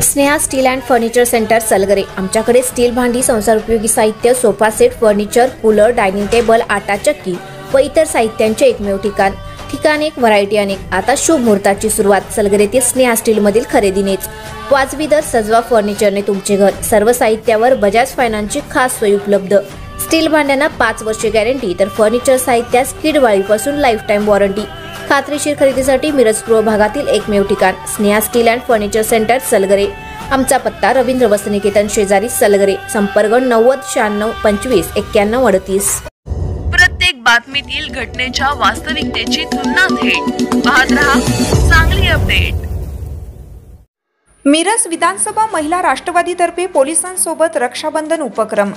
Sneha steel and furniture centre Salgare. आमच्याकडे steel भांडी, संसार उपयोगी साहित्य, sofa set, furniture, cooler, dining table, आटा चक्की व इतर साहित्यांचे एकमेव ठिकाण एक, व्हरायटी अनेक। आता शुभ मुहूर्ताची सुरुवात सलगरेतील स्नेहा स्टील मधील खरेदीनेच। वाजवी दर, सजवा फर्निचरने तुमचे घर। सर्व साहित्यावर बजाज फायनान्सची खास सोय उपलब्ध। स्टील भांड्यांना 5 वर्षे गॅरंटी, तर फर्निचर साहित्यास किडवाळीपासून लाईफ टाइम वॉरंटी। खात्रीशीर खरेदीसाठी मिरज पूर्व भागातील एकमेव ठिकाण Sneha steel and furniture centre Salgare. आमचा पत्ता रवींद्र वस्त्रनिकेतन शेजारी सलगरे। संपर्क 90 96 25 91 38। प्रत्येक बातमीतील घटनेच्या वास्तविकतेची तुलना थेट पाहत रहा चांगली अपडेट। मिरज विधानसभा महिला राष्ट्रवादीतर्फे पोलिसांसोबत रक्षाबंधन उपक्रम।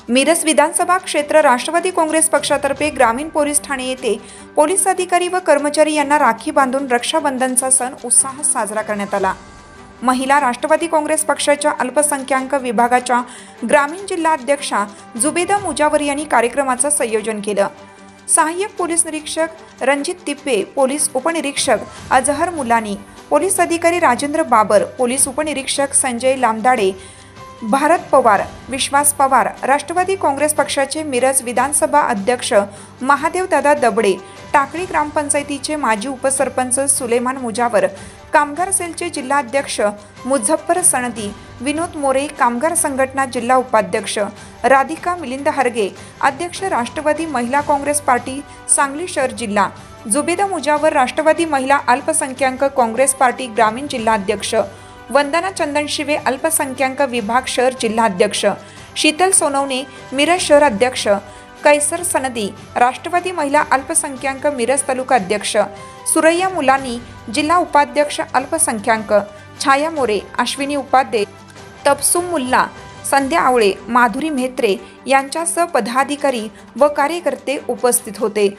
मिरज विधानसभा क्षेत्र राष्ट्रवादी काँग्रेस पक्षातर्फे ग्रामीण पोलीस ठाणे येथे पोलीस अधिकारी व कर्मचारी यांना राखी बांधून रक्षाबंधनचा सण उत्साहात साजरा करण्यात आला। महिला राष्ट्रवादी काँग्रेस पक्षाच्या अल्पसंख्याक विभागाच्या ग्रामीण जिल्हा अध्यक्षा जुबेदा मुजावर यांनी कार्यक्रमाचं संयोजन केलं। सहाय्यक पोलीस निरीक्षक रणजित तिप्पे, पोलीस उपनिरीक्षक अजहर मुलानी, पोलीस अधिकारी राजेंद्र बाबर, पोलीस उपनिरीक्षक संजय लामदाडे, भारत पवार, विश्वास पवार, राष्ट्रवादी काँग्रेस पक्षाचे मिरज विधानसभा अध्यक्ष महादेवदादा दबडे, टाकळी ग्रामपंचायतीचे माजी उपसरपंच सुलेमान मुजावर, कामगार सेलचे जिल्हाध्यक्ष मुझफ्फर सनदी, विनोद मोरे, कामगार संघटना जिल्हा उपाध्यक्ष राधिका मिलिंद हरगे, अध्यक्ष राष्ट्रवादी महिला काँग्रेस पार्टी सांगली शहर जिल्हा, जुबेदा मुजावर, राष्ट्रवादी महिला अल्पसंख्याक काँग्रेस पार्टी ग्रामीण जिल्हाध्यक्ष, वंदना चंदनशिवे, अल्पसंख्याक विभाग शहर जिल्हाध्यक्ष, शीतल सोनवणे, मिरज शहर अध्यक्ष, कैसर सनदी, राष्ट्रवादी महिला अल्पसंख्याक मिरज तालुका अध्यक्ष, सुरैया मुलानी, जिल्हा उपाध्यक्ष अल्पसंख्याक, छाया मोरे, अश्विनी उपाध्ये, तबसुम मुल्ला, संध्या आवळे, माधुरी म्हेत्रे यांच्यासह पदाधिकारी व कार्यकर्ते उपस्थित होते।